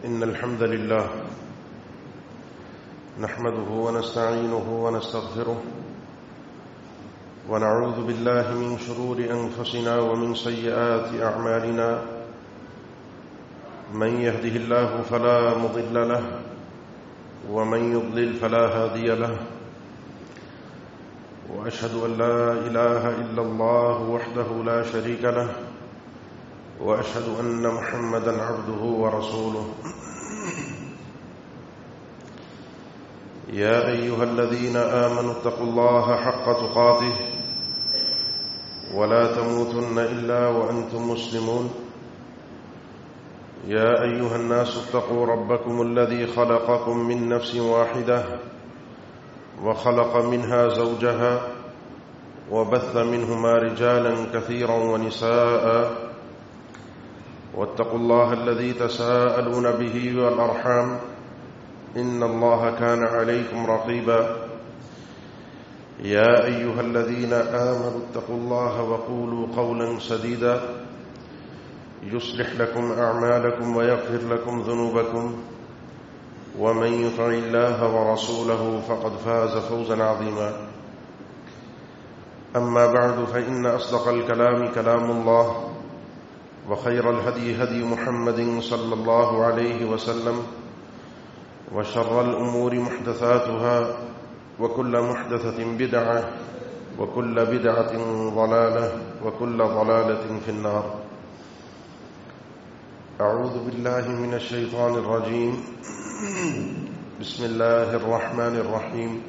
إن الحمد لله نحمده ونستعينه ونستغفره ونعوذ بالله من شرور أنفسنا ومن سيئات أعمالنا من يهده الله فلا مضل له ومن يضلل فلا هادي له وأشهد أن لا إله إلا الله وحده لا شريك له وأشهد أن محمدا عبده ورسوله يا أيها الذين آمنوا اتقوا الله حق تقاته ولا تموتن إلا وأنتم مسلمون يا أيها الناس اتقوا ربكم الذي خلقكم من نفس واحدة وخلق منها زوجها وبث منهما رجالا كثيرا ونساء واتقوا الله الذي تساءلون به والأرحام إن الله كان عليكم رقيبا يا أيها الذين آمنوا اتقوا الله وقولوا قولا سديدا يصلح لكم أعمالكم ويغفر لكم ذنوبكم ومن يطع الله ورسوله فقد فاز فوزا عظيما أما بعد فإن أصدق الكلام كلام الله وخير الهدي هدي محمد صلى الله عليه وسلم وشر الأمور محدثاتها وكل محدثة بدعة وكل بدعة ضلالة وكل ضلالة في النار أعوذ بالله من الشيطان الرجيم بسم الله الرحمن الرحيم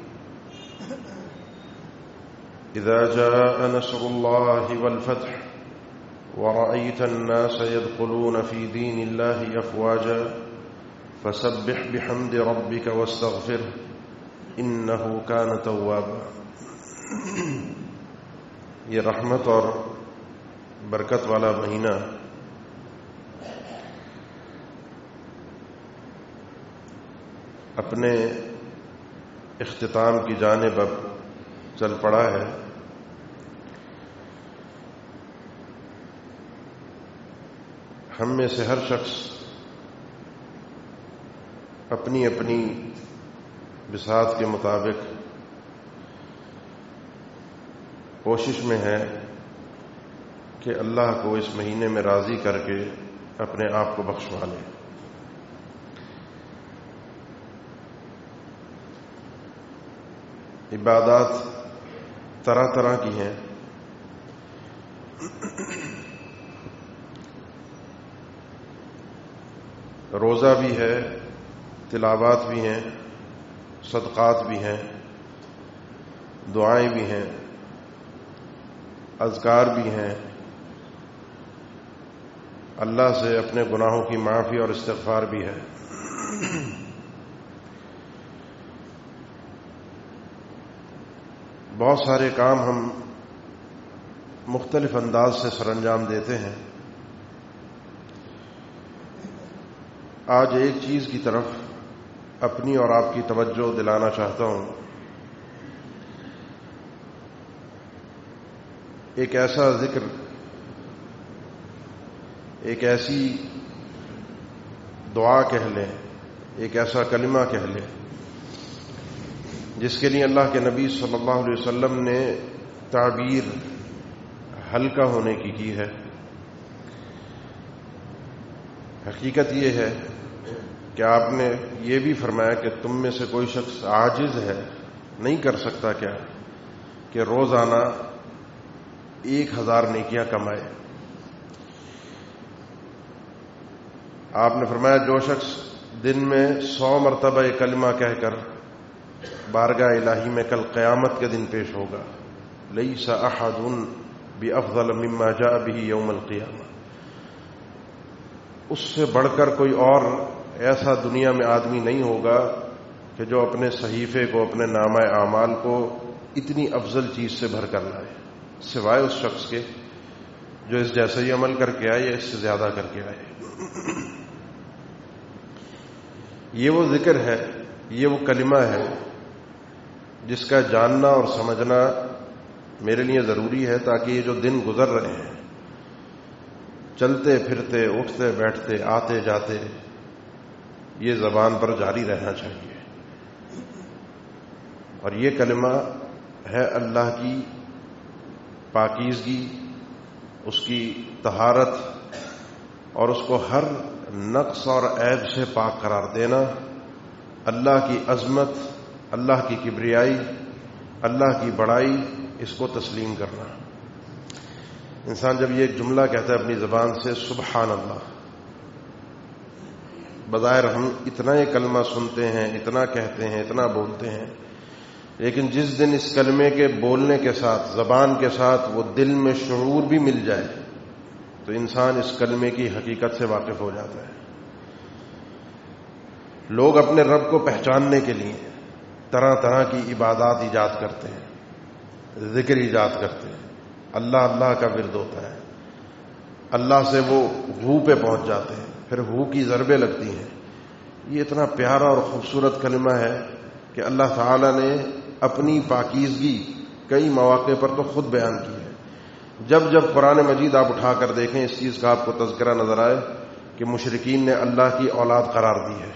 إذا جاء نصر الله والفتح ورأيت الناس يدخلون في دين الله أفواجا فسبح بحمد ربك واستغفره إنه كان توابا. یہ رحمت اور برکت والا مہینہ اپنے اختتام کی جانب اب چل پڑا ہے. ہم میں سے ہر شخص اپنی اپنی بساط کے مطابق کوشش میں ہے کہ اللہ کو اس مہینے میں راضی کر کے اپنے آپ کو بخشوا لے. عبادات طرح طرح کی ہیں. روزہ بھی ہے، تلاوات بھی ہیں، صدقات بھی ہیں، دعائیں بھی ہیں، اذکار بھی ہیں، اللہ سے اپنے گناہوں کی معافی اور استغفار بھی ہے. بہت سارے کام ہم مختلف انداز سے سر انجام دیتے ہیں. آج ایک چیز کی طرف اپنی اور آپ کی توجہ دلانا چاہتا ہوں. ایک ایسا ذکر، ایک ایسی دعا کہہ لیں، ایک ایسا کلمہ کہہ لیں جس کے لیے اللہ کے نبی صلی اللہ علیہ وسلم نے تعبیر ہلکا ہونے کی ہے. حقیقت یہ ہے کہ آپ نے یہ بھی فرمایا کہ تم میں سے کوئی شخص عاجز ہے، نہیں کر سکتا کیا کہ روزانہ 1000 نیکیاں کمائے. آپ نے فرمایا جو شخص دن میں 100 مرتبہ یہ کلمہ کہہ کر بارگاہ الہی میں کل قیامت کے دن پیش ہوگا، لیس احد بافضل مما جاء به یوم القیامہ، اس سے بڑھ کر کوئی اور ایسا دنیا میں آدمی نہیں ہوگا کہ جو اپنے صحیفے کو، اپنے نامہ اعمال کو اتنی افضل چیز سے بھر کر لائے، سوائے اس شخص کے جو اس جیسا ہی عمل کر کے آئے یا اس سے زیادہ کر کے آئے. یہ وہ ذکر ہے، یہ وہ کلمہ ہے جس کا جاننا اور سمجھنا میرے لیے ضروری ہے تاکہ یہ جو دن گزر رہے ہیں، چلتے پھرتے، اٹھتے بیٹھتے، آتے جاتے، یہ زبان پر جاری رہنا چاہیے. اور یہ کلمہ ہے اللہ کی پاکیزگی، اس کی طہارت اور اس کو ہر نقص اور عیب سے پاک قرار دینا، اللہ کی عظمت، اللہ کی کبریائی، اللہ کی بڑائی، اس کو تسلیم کرنا. انسان جب یہ جملہ کہتا ہے اپنی زبان سے سبحان اللہ، بظاہر ہم اتنا یہ کلمہ سنتے ہیں، اتنا کہتے ہیں، اتنا بولتے ہیں، لیکن جس دن اس کلمے کے بولنے کے ساتھ، زبان کے ساتھ وہ دل میں شعور بھی مل جائے تو انسان اس کلمے کی حقیقت سے واقف ہو جاتا ہے. لوگ اپنے رب کو پہچاننے کے لیے طرح طرح کی عبادات ایجاد کرتے ہیں، ذکر ایجاد کرتے ہیں، اللہ اللہ کا ورد ہوتا ہے، اللہ سے وہ ہو پہ پہنچ جاتے ہیں، پھر ہو کی ضربیں لگتی ہیں. یہ اتنا پیارا اور خوبصورت کلمہ ہے کہ اللہ تعالی نے اپنی پاکیزگی کئی مواقع پر تو خود بیان کی ہے. جب جب قرآن مجید آپ اٹھا کر دیکھیں اس چیز کا آپ کو تذکرہ نظر آئے کہ مشرکین نے اللہ کی اولاد قرار دی ہے،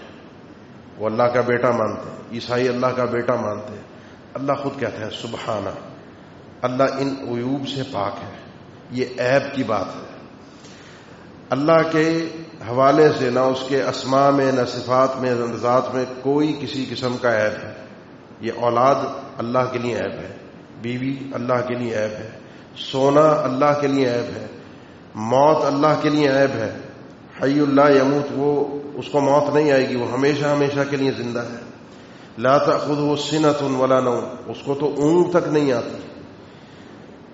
وہ اللہ کا بیٹا مانتے ہیں، عیسائی اللہ کا بیٹا مانتے ہیں. اللہ خود کہتا ہے سبحانہ، اللہ ان عیوب سے پاک ہے، یہ عیب کی بات ہے. اللہ کے حوالے سے نہ اس کے اسماء میں، نہ صفات میں، نہ ذات میں کوئی کسی قسم کا عیب ہے. یہ اولاد اللہ کے لیے عیب ہے، بیوی اللہ کے لیے عیب ہے، سونا اللہ کے لیے عیب ہے، موت اللہ کے لیے عیب ہے. حی اللہ یموت، وہ اس کو موت نہیں آئے گی، وہ ہمیشہ ہمیشہ کے لیے زندہ ہے. لا تأخذہ سنۃ ولا نوم، اس کو تو اونگ تک نہیں آتی.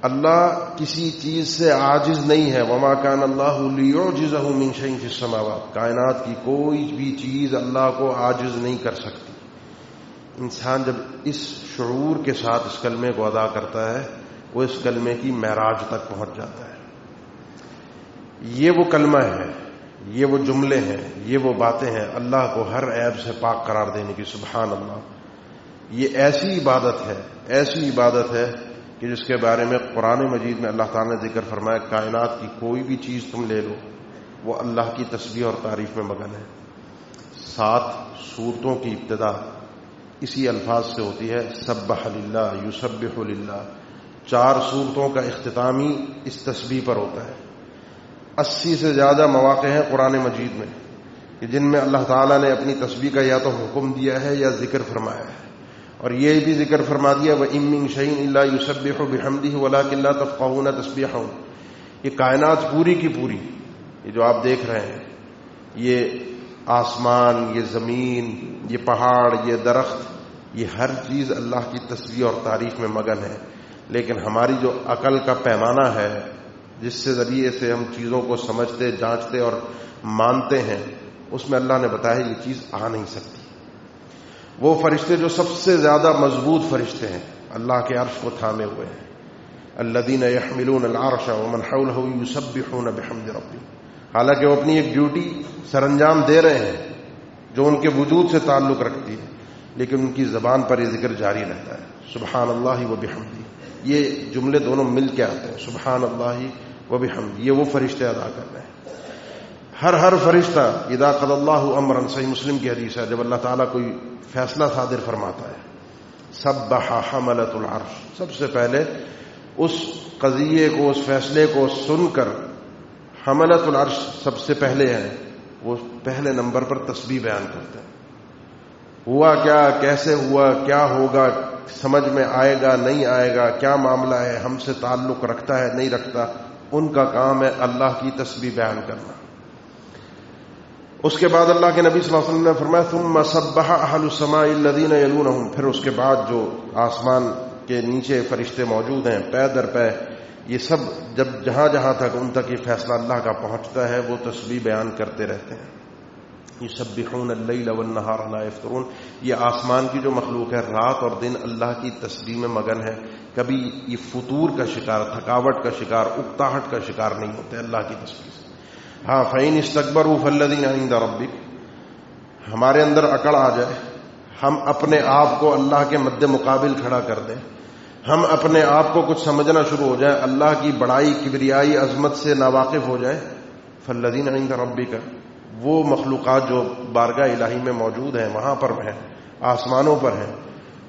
اللہ کسی چیز سے عاجز نہیں ہے. وما کان اللہ لیعجزہ من شیء فی السماوات، کائنات کی کوئی بھی چیز اللہ کو عاجز نہیں کر سکتی. انسان جب اس شعور کے ساتھ اس کلمے کو ادا کرتا ہے وہ اس کلمے کی معراج تک پہنچ جاتا ہے. یہ وہ کلمہ ہے، یہ وہ جملے ہیں، یہ وہ باتیں ہیں اللہ کو ہر عیب سے پاک قرار دینے کی. سبحان اللہ، یہ ایسی عبادت ہے، ایسی عبادت ہے کہ جس کے بارے میں قرآن مجید میں اللہ تعالیٰ نے ذکر فرمایا کائنات کی کوئی بھی چیز تم لے لو وہ اللہ کی تسبیح اور تعریف میں مگن ہے. 7 سورتوں کی ابتدا اسی الفاظ سے ہوتی ہے، سبح للہ، یسبح للہ. 4 سورتوں کا اختتام ہی اس تسبیح پر ہوتا ہے. 80 سے زیادہ مواقع ہیں قرآن مجید میں کہ جن میں اللہ تعالیٰ نے اپنی تسبیح کا یا تو حکم دیا ہے یا ذکر فرمایا ہے. اور یہ بھی ذکر فرما دیا وَإِن مِّن شَيْءٍ إِلَّا يُسَبِّحُ بِحَمْدِهِ وَلَٰكِن لَّا تَفْقَهُونَ تَسْبِيحَهُمْ. یہ کائنات پوری کی پوری، یہ جو آپ دیکھ رہے ہیں، یہ آسمان، یہ زمین، یہ پہاڑ، یہ درخت، یہ ہر چیز اللہ کی تسبیح اور تعریف میں مگن ہے. لیکن ہماری جو عقل کا پیمانہ ہے جس سے ذریعے سے ہم چیزوں کو سمجھتے، جانچتے اور مانتے ہیں، اس میں اللہ نے بتایا یہ چیز آ نہیں سکتی. وہ فرشتے جو سب سے زیادہ مضبوط فرشتے ہیں، اللہ کے عرش کو تھامے ہوئے ہیں، الذین یحملون العرش ومن حولہ یسبحون بحمد ربہم، حالانکہ وہ اپنی ایک ڈیوٹی سر انجام دے رہے ہیں جو ان کے وجود سے تعلق رکھتی ہے، لیکن ان کی زبان پر یہ ذکر جاری رہتا ہے سبحان اللہ و بحمدہ. یہ جملے دونوں مل کے آتے ہیں، سبحان اللہ و بحمدہ. یہ وہ فرشتے ادا کر رہے ہیں. ہر فرشتہ اذا قضى اللہ امرا، صحیح مسلم کی حدیث ہے، جب اللہ تعالیٰ کوئی فیصلہ صادر فرماتا ہے سبح حملۃ العرش، سب سے پہلے اس قضیے کو، اس فیصلے کو سن کر حملۃ العرش سب سے پہلے ہیں، وہ پہلے نمبر پر تسبیح بیان کرتے ہیں. ہوا کیا، کیسے ہوا، کیا ہوگا، سمجھ میں آئے گا نہیں آئے گا، کیا معاملہ ہے، ہم سے تعلق رکھتا ہے نہیں رکھتا، ان کا کام ہے اللہ کی تسبیح بیان کرنا. اس کے بعد اللہ کے نبی صلی اللہ علیہ وسلم نے فرمایا ثم سبح اہل السماء الذین یلونہم، پھر اس کے بعد جو آسمان کے نیچے فرشتے موجود ہیں پے در پے، یہ سب جب جہاں جہاں تک ان تک یہ فیصلہ اللہ کا پہنچتا ہے وہ تسبیح بیان کرتے رہتے ہیں. یسبحون اللیل والنہار لا یفترون، یہ آسمان کی جو مخلوق ہے رات اور دن اللہ کی تسبیح میں مگن ہے، کبھی یہ فطور کا شکار، تھکاوٹ کا شکار، اکتاہٹ کا شکار نہیں ہوتے اللہ کی تسبیح سے. ہاں فَإِنِ اسْتَكْبَرُوا فَالَّذِينَ عِندَ رَبِّكَ، ہمارے اندر عقل آ جائے، ہم اپنے آپ کو اللہ کے مد مقابل کھڑا کر دیں، ہم اپنے آپ کو کچھ سمجھنا شروع ہو جائے، اللہ کی بڑائی، کبریائی، عظمت سے ناواقف ہو جائے، فَالَّذِينَ عِندَ رَبِّكَ، وہ مخلوقات جو بارگاہ الہی میں موجود ہیں، وہاں پر ہیں، آسمانوں پر ہیں،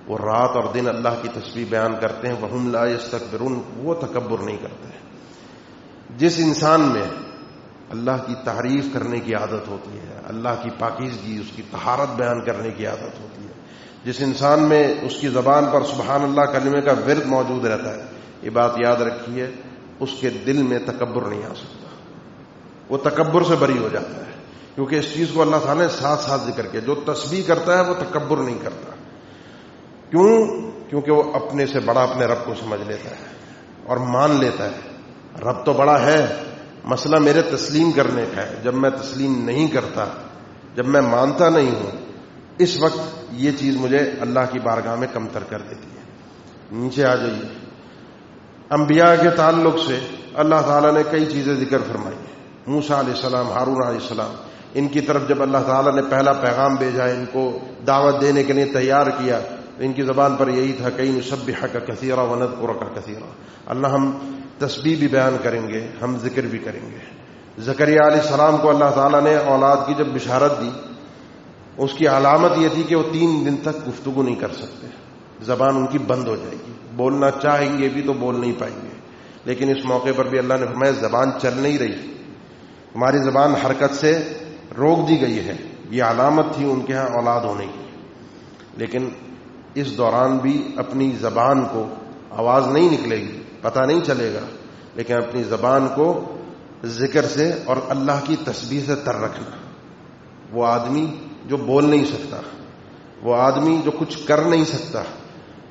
وہ رات اور دن اللہ کی تسبیح بیان کرتے ہیں. وَهُمْ لَا يَسْتَكْبِرُونَ، وہ تکبر نہیں کرتے. جس انسان میں اللہ کی تعریف کرنے کی عادت ہوتی ہے، اللہ کی پاکیزگی، اس کی طہارت بیان کرنے کی عادت ہوتی ہے، جس انسان میں اس کی زبان پر سبحان اللہ کلمے کا ورد موجود رہتا ہے، یہ بات یاد رکھیے، اس کے دل میں تکبر نہیں آ سکتا. وہ تکبر سے بری ہو جاتا ہے، کیونکہ اس چیز کو اللہ تعالیٰ نے ساتھ ساتھ ذکر کیا. جو تسبیح کرتا ہے وہ تکبر نہیں کرتا. کیوں؟ کیونکہ وہ اپنے سے بڑا اپنے رب کو سمجھ لیتا ہے اور مان لیتا ہے رب تو بڑا ہے، مسئلہ میرے تسلیم کرنے کا ہے. جب میں تسلیم نہیں کرتا، جب میں مانتا نہیں ہوں، اس وقت یہ چیز مجھے اللہ کی بارگاہ میں کمتر کر دیتی ہے. نیچے آ جائیے. انبیاء کے تعلق سے اللہ تعالیٰ نے کئی چیزیں ذکر فرمائی ہیں. موسیٰ علیہ السلام، ہارون علیہ السلام، ان کی طرف جب اللہ تعالیٰ نے پہلا پیغام بھیجا، ان کو دعوت دینے کے لیے تیار کیا، ان کی زبان پر یہی تھا کہ نسبحک کثیرا ونذکرک کثیرا، اللہ ہم تسبیح بھی بیان کریں گے، ہم ذکر بھی کریں گے. زکریا علیہ السلام کو اللہ تعالیٰ نے اولاد کی جب بشارت دی، اس کی علامت یہ تھی کہ وہ 3 دن تک گفتگو نہیں کر سکتے، زبان ان کی بند ہو جائے گی، بولنا چاہیں گے بھی تو بول نہیں پائیں گے. لیکن اس موقع پر بھی اللہ نے فرمایا زبان چل نہیں رہی، ہماری زبان حرکت سے روک دی گئی ہے. یہ علامت تھی ان کے ہاں اولاد ہونے کی. لیکن اس دوران بھی اپنی زبان کو، آواز نہیں نکلے گی، پتہ نہیں چلے گا، لیکن اپنی زبان کو ذکر سے اور اللہ کی تسبیح سے تر رکھنا. وہ آدمی جو بول نہیں سکتا، وہ آدمی جو کچھ کر نہیں سکتا،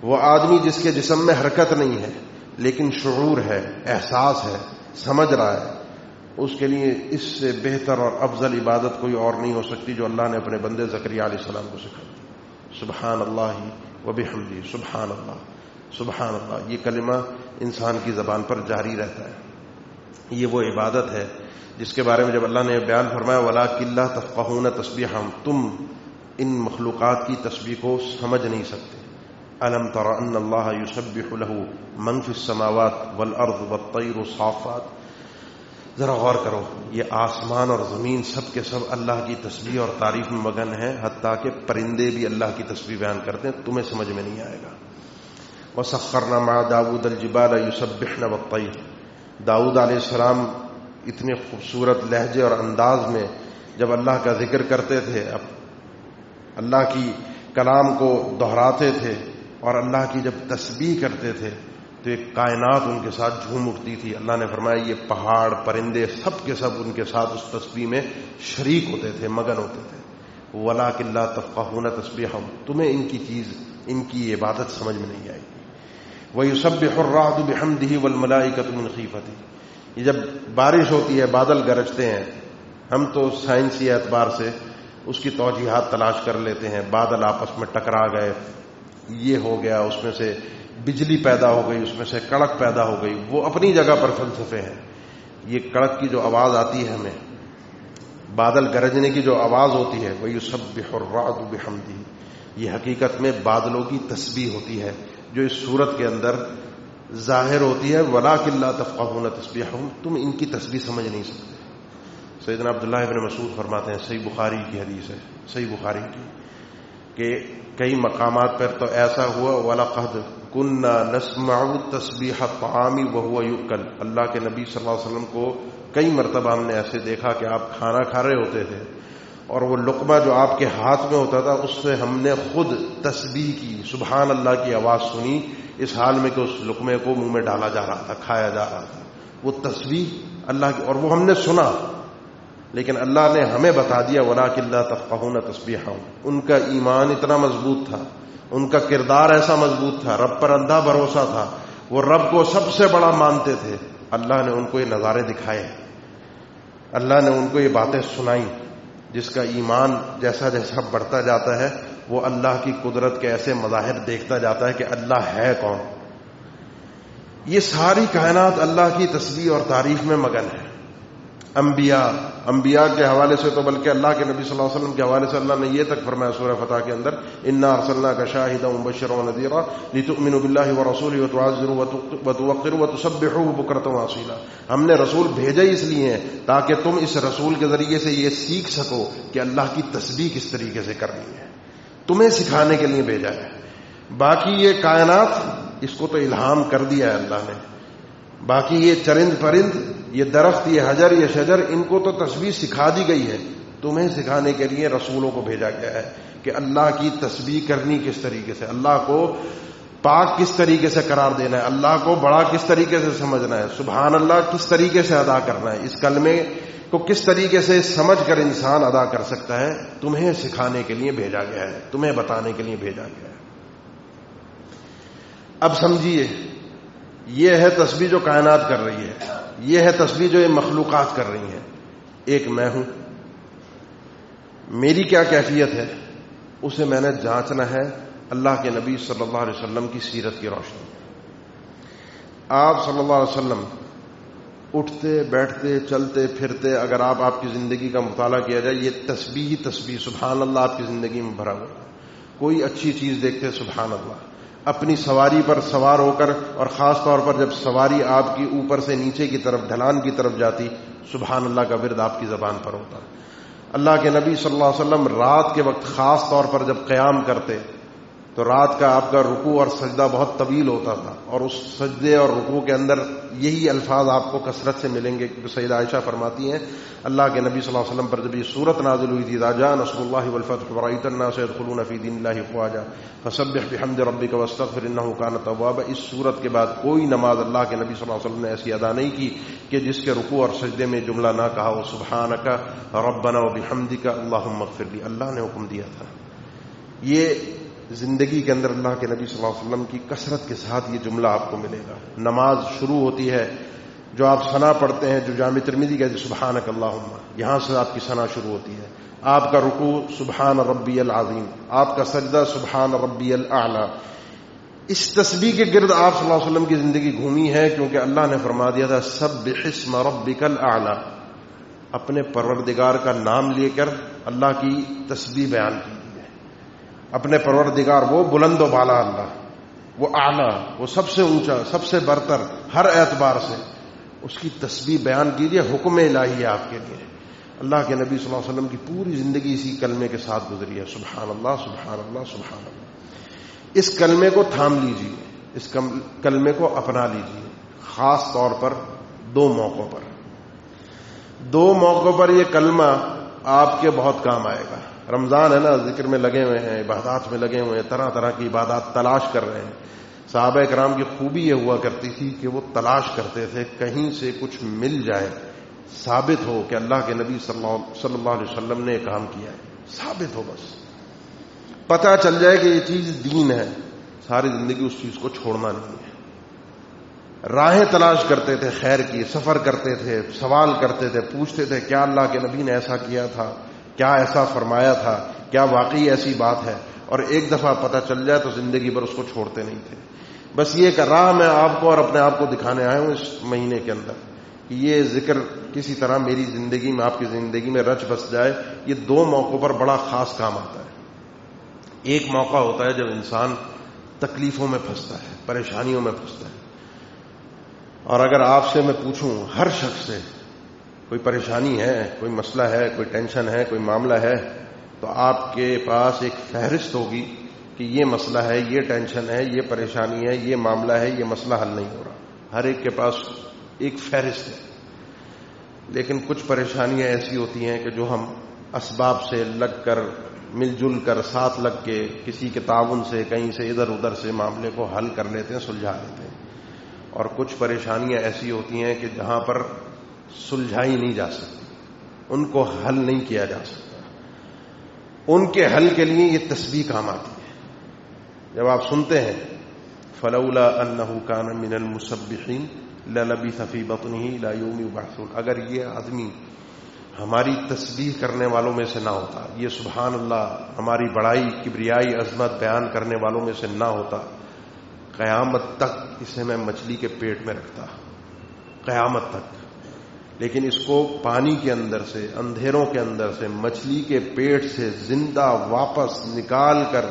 وہ آدمی جس کے جسم میں حرکت نہیں ہے لیکن شعور ہے، احساس ہے، سمجھ رہا ہے، اس کے لیے اس سے بہتر اور افضل عبادت کوئی اور نہیں ہو سکتی جو اللہ نے اپنے بندے زکریا علیہ السلام کو سکھائی. سبحان اللہ وبحمدہ، سبحان اللہ، سبحان اللہ، یہ کلمہ انسان کی زبان پر جاری رہتا ہے. یہ وہ عبادت ہے جس کے بارے میں جب اللہ نے بیان فرمایا وَلَٰكِن لَّا تَفْقَهُونَ تَسْبِيحَهُمْ، تم ان مخلوقات کی تسبیح کو سمجھ نہیں سکتے. أَلَمْ تَرَ أَنَّ اللَّهَ يُسَبِّحُ لَهُ مَن فِي السَّمَاوَاتِ وَالْأَرْضِ وَالطَّيْرُ صَافَّاتٍ. ذرا غور کرو، یہ آسمان اور زمین سب کے سب اللہ کی تسبیح اور تعریف میں مگن ہیں، حتیٰ کہ پرندے بھی اللہ کی تسبیح بیان کرتے ہیں. تمہیں سمجھ میں نہیں آئے گا. وَسَخَّرْنَا مَعَ دَاوُودَ الْجِبَالَ يُسَبِّحْنَ وَالطَّيْرَ. داؤد علیہ السلام اتنے خوبصورت لہجے اور انداز میں جب اللہ کا ذکر کرتے تھے، اب اللہ کی کلام کو دہراتے تھے اور اللہ کی جب تسبیح کرتے تھے تو ایک کائنات ان کے ساتھ جھوم اٹھتی تھی. اللہ نے فرمایا یہ پہاڑ، پرندے سب کے سب ان کے ساتھ اس تسبیح میں شریک ہوتے تھے، مگن ہوتے تھے. وَلَٰكِن لَّا تَفْقَهُونَ تَسْبِيحَهُمْ، تمہیں ان کی چیز، ان کی عبادت سمجھ میں نہیں آئے گی. وَيُسَبِّحُ الرَّعْدُ بِحَمْدِهِ وَالْمَلَائِكَةُ مِنْ خِيفَتِهِ. یہ جب بارش ہوتی ہے، بادل گرجتے ہیں، ہم تو سائنسی اعتبار سے اس کی توجیحات تلاش کر لیتے ہیں. بادل آپس میں ٹکرا گئے، یہ ہو گیا، اس میں سے بجلی پیدا ہو گئی، اس میں سے کڑک پیدا ہو گئی. وہ اپنی جگہ پر فلسفے ہیں. یہ کڑک کی جو آواز آتی ہے ہمیں، بادل گرجنے کی جو آواز ہوتی ہے، وَيُسَبِّحُ الرَّعْدُ بِحَمْدِهِ، یہ حقیقت میں بادلوں کی تسبیح ہوتی ہے جو اس صورت کے اندر ظاہر ہوتی ہے. وَلَٰكِن لَّا تَفْقَهُونَ تَسْبِيحَهُمْ، تم ان کی تسبیح سمجھ نہیں سکتے. سیدنا عبداللہ ابن مسعود فرماتے ہیں، صحیح بخاری کی حدیث ہے، صحیح بخاری کی، کہ کئی مقامات پر تو ایسا ہوا وَلَقَدْ كُنَّا نَسْمَعُ تَسْبِيحَ الطَّعَامِ وَهُوَ يُؤْكَلُ. اللہ کے نبی صلی اللہ علیہ وسلم کو کئی مرتبہ ہم نے ایسے دیکھا کہ آپ کھانا کھا رہے ہوتے تھے اور وہ لقمہ جو آپ کے ہاتھ میں ہوتا تھا اس سے ہم نے خود تسبیح کی، سبحان اللہ کی آواز سنی، اس حال میں کہ اس لقمے کو منہ میں ڈالا جا رہا تھا، کھایا جا رہا تھا. وہ تسبیح اللہ کی، اور وہ ہم نے سنا، لیکن اللہ نے ہمیں بتا دیا وَلَٰكِن لَّا تَفْقَهُونَ تَسْبِيحَهُمْ. ان کا ایمان اتنا مضبوط تھا، ان کا کردار ایسا مضبوط تھا، رب پر اندھا بھروسہ تھا، وہ رب کو سب سے بڑا مانتے تھے. اللہ نے ان کو یہ نظارے دکھائے، اللہ نے ان کو یہ باتیں سنائیں. جس کا ایمان جیسا جیسا بڑھتا جاتا ہے وہ اللہ کی قدرت کے ایسے مظاہر دیکھتا جاتا ہے کہ اللہ ہے کون. یہ ساری کائنات اللہ کی تسبیح اور تعریف میں مگن ہے. انبیاء کے حوالے سے تو بلکہ اللہ کے نبی صلی اللہ علیہ وسلم کے حوالے سے اللہ نے یہ تک فرمایا سورہ فتح کے اندر انا ارسلناک شاہدا ومبشرا ونذیرا لتؤمنوا باللہ ورسولہ وتعزروه وتوقروه وتسبحوه بکرۃ واصیلا. ہم نے رسول بھیجا اس لیے تاکہ تم اس رسول کے ذریعے سے یہ سیکھ سکو کہ اللہ کی تسبیح کس طریقے سے کرنی ہے. تمہیں سکھانے کے لیے بھیجا ہے. باقی یہ کائنات اس کو تو الہام کر دیا ہے اللہ نے. باقی یہ چرند پرند، یہ درخت، یہ حجر، یہ شجر، ان کو تو تسبیح سکھا دی گئی ہے. تمہیں سکھانے کے لیے رسولوں کو بھیجا گیا ہے کہ اللہ کی تسبیح کرنی کس طریقے سے، اللہ کو پاک کس طریقے سے قرار دینا ہے، اللہ کو بڑا کس طریقے سے سمجھنا ہے، سبحان اللہ کس طریقے سے ادا کرنا ہے، اس کلمے کو کس طریقے سے سمجھ کر انسان ادا کر سکتا ہے. تمہیں سکھانے کے لیے بھیجا گیا ہے، تمہیں بتانے کے لیے بھیجا گیا ہے. اب سمجھیے، یہ ہے تسبیح جو کائنات کر رہی ہے، یہ ہے تسبیح جو یہ مخلوقات کر رہی ہیں. ایک میں ہوں، میری کیا کیفیت ہے اسے میں نے جانچنا ہے اللہ کے نبی صلی اللہ علیہ وسلم کی سیرت کی روشنی میں. آپ صلی اللہ علیہ وسلم اٹھتے بیٹھتے چلتے پھرتے، اگر آپ کی زندگی کا مطالعہ کیا جائے، یہ تسبیح سبحان اللہ آپ کی زندگی میں بھرا ہوا. کوئی اچھی چیز دیکھتے سبحان اللہ، اپنی سواری پر سوار ہو کر، اور خاص طور پر جب سواری آپ کی اوپر سے نیچے کی طرف ڈھلان کی طرف جاتی، سبحان اللہ کا ورد آپ کی زبان پر ہوتا. اللہ کے نبی صلی اللہ علیہ وسلم رات کے وقت خاص طور پر جب قیام کرتے تو رات کا آپ کا رکوع اور سجدہ بہت طویل ہوتا تھا، اور اس سجدے اور رکوع کے اندر یہی الفاظ آپ کو کثرت سے ملیں گے. سیدہ عائشہ فرماتی ہیں اللہ کے نبی صلی اللہ علیہ وسلم پر جب یہ صورت نازل ہوئی تھی، اذا جاء نصر اللہ والفتح ورأیت الناس يدخلون فی دین اللہ افواجا فسبح بحمد ربک واستغفر انہ کان توابا. اس صورت کے بعد کوئی نماز اللہ کے نبی صلی اللہ علیہ وسلم نے ایسی ادا نہیں کی کہ جس کے رکوع اور سجدے میں جملہ نہ کہا ہو سبحانک ربنا وبحمدک اللہم اغفر لی. اللہ نے حکم دیا تھا. یہ زندگی کے اندر اللہ کے نبی صلی اللہ علیہ وسلم کی کثرت کے ساتھ یہ جملہ آپ کو ملے گا. نماز شروع ہوتی ہے، جو آپ ثنا پڑھتے ہیں، جو جامع ترمذی کہتے ہیں سبحانک اللہم، یہاں سے آپ کی ثنا شروع ہوتی ہے. آپ کا رکوع سبحان ربی العظیم، آپ کا سجدہ سبحان ربی الاعلی. اس تسبیح کے گرد آپ صلی اللہ علیہ وسلم کی زندگی گھومی ہے، کیونکہ اللہ نے فرما دیا تھا سبح اسم ربک الاعلی. اپنے پروردگار کا نام لے کر اللہ کی تسبیح بیان کی. اپنے پروردگار، وہ بلند و بالا اللہ، وہ اعلیٰ، وہ سب سے اونچا، سب سے برتر ہر اعتبار سے، اس کی تسبیح بیان کیجیے. حکم الہی ہے آپ کے لیے. اللہ کے نبی صلی اللہ علیہ وسلم کی پوری زندگی اسی کلمے کے ساتھ گزری ہے، سبحان اللہ سبحان اللہ سبحان اللہ. اس کلمے کو تھام لیجیے، اس کلمے کو اپنا لیجیے. خاص طور پر دو موقعوں پر یہ کلمہ آپ کے بہت کام آئے گا. رمضان ہے نا، ذکر میں لگے ہوئے ہیں، عبادات میں لگے ہوئے ہیں، طرح طرح کی عبادات تلاش کر رہے ہیں. صحابہ کرام کی خوبی یہ ہوا کرتی تھی کہ وہ تلاش کرتے تھے کہیں سے کچھ مل جائے، ثابت ہو کہ اللہ کے نبی صلی اللہ علیہ وسلم نے کام کیا ہے. ثابت ہو، بس پتہ چل جائے کہ یہ چیز دین ہے. ساری زندگی اس چیز کو چھوڑنا نہیں ہے. راہیں تلاش کرتے تھے خیر کی، سفر کرتے تھے، سوال کرتے تھے، پوچھتے تھے کیا اللہ کے نبی نے ایسا کیا تھا، کیا ایسا فرمایا تھا، کیا واقعی ایسی بات ہے. اور ایک دفعہ پتہ چل جائے تو زندگی بھر اس کو چھوڑتے نہیں تھے. بس یہ کہ راہ میں آپ کو اور اپنے آپ کو دکھانے آیا ہوں اس مہینے کے اندر کہ یہ ذکر کسی طرح میری زندگی میں، آپ کی زندگی میں رچ بس جائے. یہ دو موقعوں پر بڑا خاص کام آتا ہے. ایک موقع ہوتا ہے جب انسان تکلیفوں میں پھنستا ہے، پریشانیوں میں پھنستا ہے. اور اگر آپ سے میں پوچھوں ہر شخص سے کوئی پریشانی ہے، کوئی مسئلہ ہے، کوئی ٹینشن ہے، کوئی معاملہ ہے، تو آپ کے پاس ایک فہرست ہوگی کہ یہ مسئلہ ہے، یہ ٹینشن ہے، یہ پریشانی ہے، یہ معاملہ ہے، یہ مسئلہ حل نہیں ہو رہا. ہر ایک کے پاس ایک فہرست ہے. لیکن کچھ پریشانیاں ایسی ہوتی ہیں کہ جو ہم اسباب سے لگ کر، مل جل کر، ساتھ لگ کے، کسی کے تعاون سے، کہیں سے ادھر ادھر سے معاملے کو حل کر لیتے ہیں، سلجھا لیتے ہیں. اور کچھ پریشانیاں ایسی ہوتی ہیں کہ جہاں پر سلجھائی نہیں جا سکتی، ان کو حل نہیں کیا جا سکتا. ان کے حل کے لیے یہ تسبیح کام آتی ہے. جب آپ سنتے ہیں فلولا انہ کان من المسبحین للبث فی بطنہ الی یوم یبعثون، اگر یہ آدمی ہماری تسبیح کرنے والوں میں سے نہ ہوتا، یہ سبحان اللہ ہماری بڑائی، کبریائی، عظمت بیان کرنے والوں میں سے نہ ہوتا، قیامت تک اسے میں مچھلی کے پیٹ میں رکھتا، قیامت تک. لیکن اس کو پانی کے اندر سے، اندھیروں کے اندر سے، مچھلی کے پیٹ سے زندہ واپس نکال کر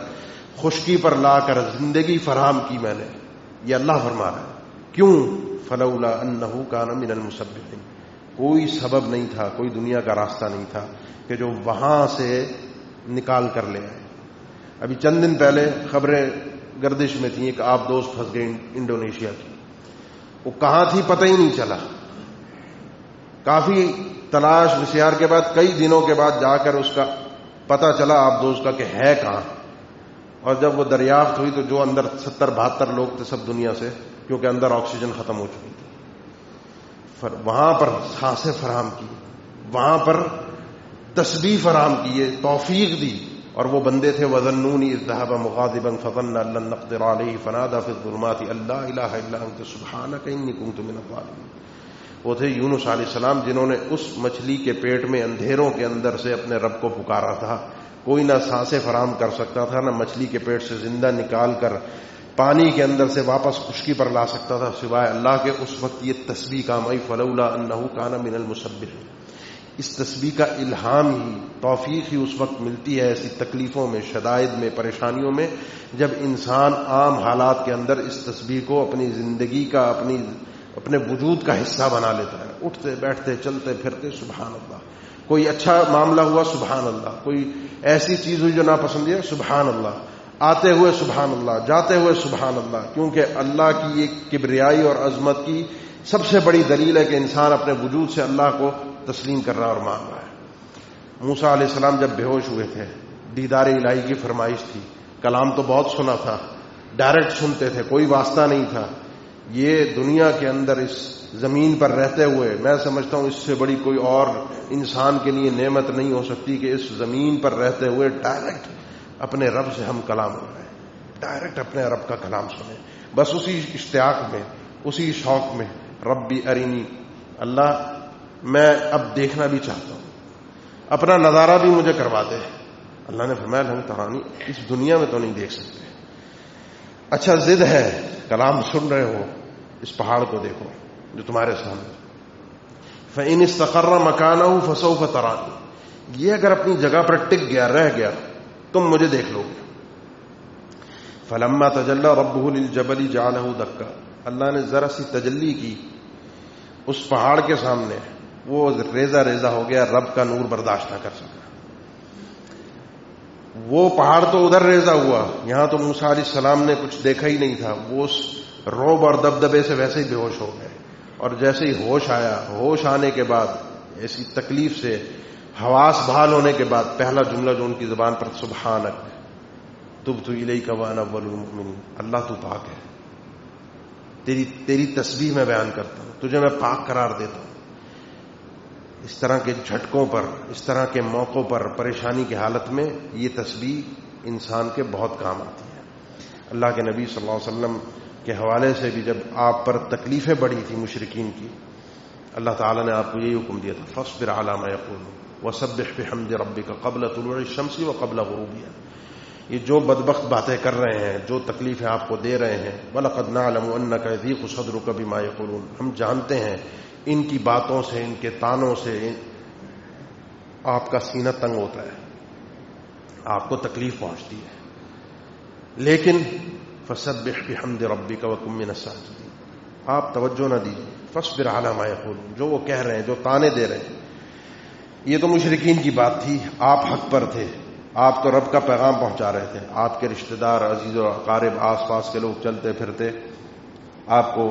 خشکی پر لا کر زندگی فراہم کی میں نے. یہ اللہ فرما رہا ہے. کیوں؟ فلولا انہ کان من المسبحین. کوئی سبب نہیں تھا، کوئی دنیا کا راستہ نہیں تھا کہ جو وہاں سے نکال کر لے آئے. ابھی چند دن پہلے خبریں گردش میں تھیں، ایک آپ دوست پھنس گئے انڈونیشیا کی. وہ کہاں تھی پتہ ہی نہیں چلا. کافی تلاش بسیار کے بعد کئی دنوں کے بعد جا کر اس کا پتہ چلا آپ دوست کا کہ ہے کہاں. اور جب وہ دریافت ہوئی تو جو اندر 70-72 لوگ تھے سب دنیا سے، کیونکہ اندر آکسیجن ختم ہو چکی تھی. وہاں پر سانسیں فراہم کی، وہاں پر تسبیح فراہم کی، یہ توفیق دی. اور وہ بندے تھے وَظَنُّونِي إِذْ ذَهَبَ مُغَاضِبًا فَظَنَّ أَن لَّن نَّقْدِرَ عَلَيْهِ فَنَادَىٰ فِي الظُّلُمَاتِ أَن لَّا إِلَٰهَ إِلَّا أَنتَ سُبْحَانَكَ إِنِّي كُنتُ مِنَ الظَّالِمِينَ. وہ تھے یونس علیہ السلام، جنہوں نے اس مچھلی کے پیٹ میں اندھیروں کے اندر سے اپنے رب کو پکارا تھا. کوئی نہ سانسیں فراہم کر سکتا تھا، نہ مچھلی کے پیٹ سے زندہ نکال کر پانی کے اندر سے واپس خشکی پر لا سکتا تھا سوائے اللہ کے. اس وقت یہ تسبیح کام آئی، فلولا انہ کان من المسبحین. اس تسبیح کا الہام ہی، توفیق ہی اس وقت ملتی ہے ایسی تکلیفوں میں، شدائد میں، پریشانیوں میں، جب انسان عام حالات کے اندر اس تسبیح کو اپنی زندگی کا، اپنے وجود کا حصہ بنا لیتا ہے. اٹھتے بیٹھتے چلتے پھرتے سبحان اللہ. کوئی اچھا معاملہ ہوا سبحان اللہ، کوئی ایسی چیز ہوئی جو ناپسند ہے سبحان اللہ، آتے ہوئے سبحان اللہ، جاتے ہوئے سبحان اللہ. کیونکہ اللہ کی یہ کبریائی اور عظمت کی سب سے بڑی دلیل ہے کہ انسان اپنے وجود سے اللہ کو تسلیم کر رہا اور مان رہا ہے. موسیٰ علیہ السلام جب بے ہوش ہوئے تھے، دیدار الہی کی فرمائش تھی. کلام تو بہت سنا تھا، ڈائریکٹ سنتے تھے، کوئی واسطہ نہیں تھا. یہ دنیا کے اندر اس زمین پر رہتے ہوئے میں سمجھتا ہوں اس سے بڑی کوئی اور انسان کے لیے نعمت نہیں ہو سکتی کہ اس زمین پر رہتے ہوئے ڈائریکٹ اپنے رب سے ہم کلام ہو رہے ہیں، ڈائریکٹ اپنے رب کا کلام سنیں. بس اسی اشتیاق میں، اسی شوق میں، ربی ارینی، اللہ میں اب دیکھنا بھی چاہتا ہوں، اپنا نظارہ بھی مجھے کروا دے. اللہ نے فرمایا لن ترانی، اس دنیا میں تو نہیں دیکھ سکتے. اچھا ضد ہے، کلام سن رہے ہو، اس پہاڑ کو دیکھو جو تمہارے سامنے. فَإِنِ اسْتَقَرَّ مَكَانَهُ فَسَوْفَ تَرَانِي. یہ اگر اپنی جگہ پر ٹک گیا، رہ گیا، تم مجھے دیکھ لو گے. فَلَمَّا تَجَلَّى رَبُّهُ لِلْجَبَلِ جَعَلَهُ دَكًّا. اللہ نے ذرا سی تجلی کی اس پہاڑ کے سامنے، وہ ریزہ ریزہ ہو گیا، رب کا نور برداشت نہ کر سکا. وہ پہاڑ تو ادھر ریزہ ہوا، یہاں تو موسیٰ علیہ السلام نے کچھ دیکھا ہی نہیں تھا. وہ اس رعب اور دبدبے سے ویسے ہی بے ہوش ہو گئے. اور جیسے ہی ہوش آیا، ہوش آنے کے بعد ایسی تکلیف سے حواس بحال ہونے کے بعد پہلا جملہ جو ان کی زبان پر سبحانک تبت الیک وانا اول المؤمنین. اللہ تو پاک ہے، تیری تسبیح میں بیان کرتا ہوں، تجھے میں پاک قرار دیتا ہوں. اس طرح کے جھٹکوں پر، اس طرح کے موقعوں پر، پریشانی کی حالت میں یہ تسبیح انسان کے بہت کام آتی ہے. اللہ کے نبی صلی اللہ علیہ وسلم کے حوالے سے بھی جب آپ پر تکلیفیں بڑھی تھی مشرکین کی، اللہ تعالیٰ نے آپ کو یہی حکم دیا تھا فاصبر علی ما یقولون وسبح بحمد ربک قبل طلوع الشمس وقبل غروبها. یہ جو بدبخت باتیں کر رہے ہیں، جو تکلیفیں آپ کو دے رہے ہیں، وَلَقَدْ نَعْلَمُ أَنَّكَ يَضِيقُ صَدْرُكَ بِمَا يَقُولُونَ. ہم جانتے ہیں ان کی باتوں سے، ان کے طعنوں سے آپ کا سینہ تنگ ہوتا ہے، آپ کو تکلیف پہنچتی ہے. لیکن فَسَبِّحْ بِحَمْدِ رَبِّكَ وَكُن مِّنَ السَّاجِدِينَ. آپ توجہ نہ دیجیے. فَاصْبِرْ عَلَىٰ مَا يَقُولُونَ. جو وہ کہہ رہے ہیں، جو طعنے دے رہے ہیں، یہ تو مشرکین کی بات تھی. آپ حق پر تھے، آپ تو رب کا پیغام پہنچا رہے تھے. آپ کے رشتہ دار، عزیز و اقارب، آس پاس کے لوگ چلتے پھرتے آپ کو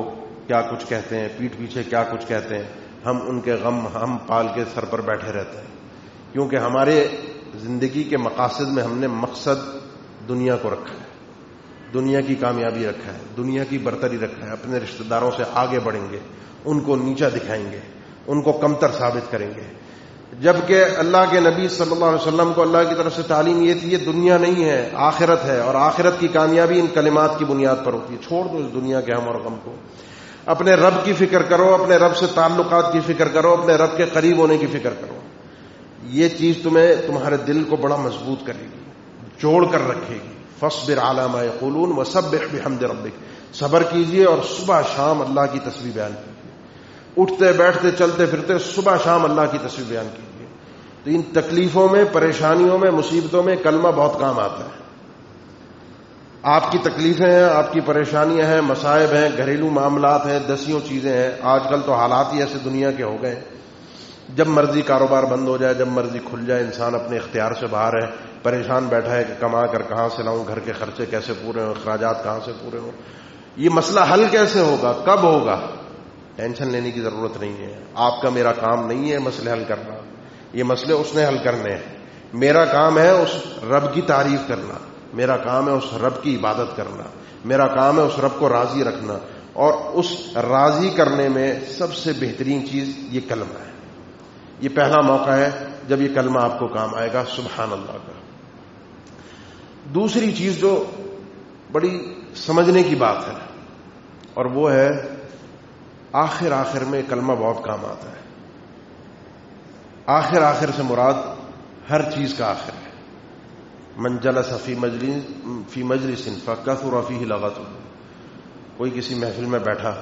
کیا کچھ کہتے ہیں، پیٹھ پیچھے کیا کچھ کہتے ہیں. ہم ان کے غم ہم پال کے سر پر بیٹھے رہتے ہیں، کیونکہ ہمارے زندگی کے مقاصد میں ہم نے مقصد دنیا کو رکھا ہے، دنیا کی کامیابی رکھا ہے، دنیا کی برتری رکھا ہے. اپنے رشتہ داروں سے آگے بڑھیں گے، ان کو نیچا دکھائیں گے، ان کو کمتر ثابت کریں گے. جبکہ اللہ کے نبی صلی اللہ علیہ وسلم کو اللہ کی طرف سے تعلیم یہ تھی، یہ دنیا نہیں ہے، آخرت ہے، اور آخرت کی کامیابی ان کلمات کی بنیاد پر ہوتی ہے. چھوڑ دو اس دنیا کے ہم اور غم کو، اپنے رب کی فکر کرو، اپنے رب سے تعلقات کی فکر کرو، اپنے رب کے قریب ہونے کی فکر کرو. یہ چیز تمہارے دل کو بڑا مضبوط کرے گی، جوڑ کر رکھے گی. فاصبر علی ما یقولون وسبح بحمد ربک. صبر کیجئے اور صبح شام اللہ کی تسبیح بیان کیجئے. اٹھتے بیٹھتے چلتے پھرتے صبح شام اللہ کی تسبیح بیان کیجیے. تو ان تکلیفوں میں، پریشانیوں میں، مصیبتوں میں کلمہ بہت کام آتا ہے. آپ کی تکلیفیں ہیں، آپ کی پریشانیاں ہیں، مصائب ہیں، گھریلو معاملات ہیں، دسیوں چیزیں ہیں. آج کل تو حالات ہی ایسے دنیا کے ہو گئے، جب مرضی کاروبار بند ہو جائے، جب مرضی کھل جائے، انسان اپنے اختیار سے باہر ہے، پریشان بیٹھا ہے کہ کما کر کہاں سے لاؤں، گھر کے خرچے کیسے پورے ہوں، اخراجات کہاں سے پورے ہوں، یہ مسئلہ حل کیسے ہوگا، کب ہوگا. ٹینشن لینے کی ضرورت نہیں ہے. آپ کا میرا کام نہیں ہے مسئلے حل کرنا، یہ مسئلے اس نے حل کرنے ہیں. میرا کام ہے اس رب کی تعریف کرنا، میرا کام ہے اس رب کی عبادت کرنا، میرا کام ہے اس رب کو راضی رکھنا. اور اس راضی کرنے میں سب سے بہترین چیز یہ کلمہ ہے. یہ پہلا موقع ہے جب یہ کلمہ آپ کو کام آئے گا، سبحان اللہ کا. دوسری چیز جو بڑی سمجھنے کی بات ہے، اور وہ ہے آخر میں کلمہ بہت کام آتا ہے. آخر سے مراد ہر چیز کا آخر ہے. من جلس فی مجلس فکثر فیہ لغط. کوئی کسی محفل میں بیٹھا،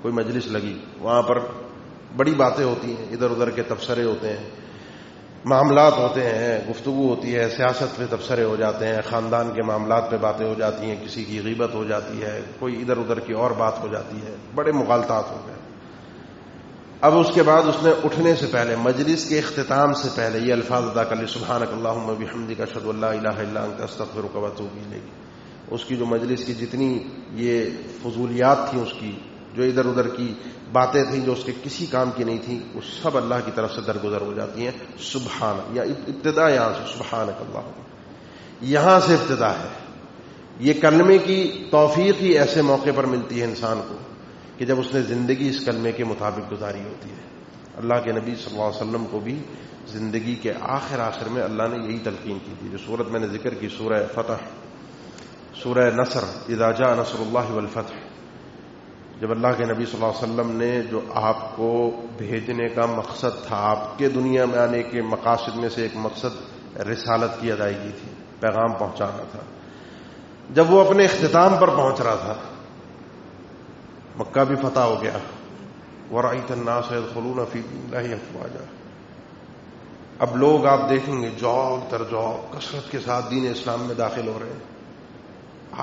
کوئی مجلس لگی، وہاں پر بڑی باتیں ہوتی ہیں، ادھر ادھر کے تبصرے ہوتے ہیں، معاملات ہوتے ہیں، گفتگو ہوتی ہے، سیاست پہ تبصرے ہو جاتے ہیں، خاندان کے معاملات پہ باتیں ہو جاتی ہیں، کسی کی غیبت ہو جاتی ہے، کوئی ادھر ادھر کی اور بات ہو جاتی ہے، بڑے مغالطات ہو گئے. اب اس کے بعد اس نے اٹھنے سے پہلے، مجلس کے اختتام سے پہلے یہ الفاظ ادا کر لی، سبحانک اللہم وبحمدک اشہد ان لا الہ الا انت استغفرک واتوب الیک. اس کی جو مجلس کی جتنی یہ فضولیات تھیں، اس کی جو ادھر ادھر کی باتیں تھیں جو اس کے کسی کام کی نہیں تھیں، وہ سب اللہ کی طرف سے درگزر ہو جاتی ہیں. سبحان، یا ابتدا یہاں سے سبحانک اللہم، یہاں سے ابتدا ہے. یہ کلمے کی توفیق ہی ایسے موقع پر ملتی ہے انسان کو کہ جب اس نے زندگی اس کلمے کے مطابق گزاری ہوتی ہے. اللہ کے نبی صلی اللہ علیہ وسلم کو بھی زندگی کے آخر میں اللہ نے یہی تلقین کی تھی. جو سورت میں نے ذکر کی، سورہ فتح، سورہ نصر، اذا جاء نصر اللہ والفتح، جب اللہ کے نبی صلی اللہ علیہ وسلم نے جو آپ کو بھیجنے کا مقصد تھا، آپ کے دنیا میں آنے کے مقاصد میں سے ایک مقصد رسالت کی ادائیگی تھی، پیغام پہنچانا تھا. جب وہ اپنے اختتام پر پہنچ رہا تھا، مکہ بھی فتح ہو گیا، وَرَأَيْتَ النَّاسَ يَدْخُلُونَ فِي دِينِ اللَّهِ أَفْوَاجًا. اب لوگ آپ دیکھیں گے جوق در جوق کثرت کے ساتھ دین اسلام میں داخل ہو رہے ہیں.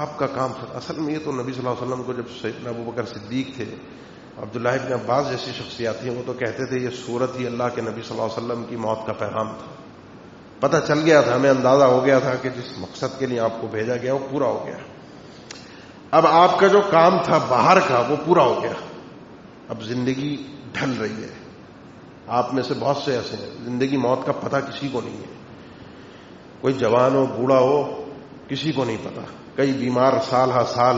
آپ کا کام اصل میں یہ تو نبی صلی اللہ علیہ وسلم کو جب سیدنا ابوبکر صدیق تھے، عبداللہ ابن عباس جیسی شخصیات تھیں، وہ تو کہتے تھے یہ صورت ہی اللہ کے نبی صلی اللہ علیہ وسلم کی موت کا پیغام تھا. پتہ چل گیا تھا، ہمیں اندازہ ہو گیا تھا کہ جس مقصد کے لیے آپ کو بھیجا گیا وہ پورا ہو گیا. اب آپ کا جو کام تھا باہر کا وہ پورا ہو گیا. اب زندگی ڈھل رہی ہے. آپ میں سے بہت سے ایسے ہیں زندگی موت کا پتہ کسی کو نہیں ہے. کوئی جوان ہو، بوڑھا ہو، کسی کو نہیں پتا. کئی بیمار سال ہا سال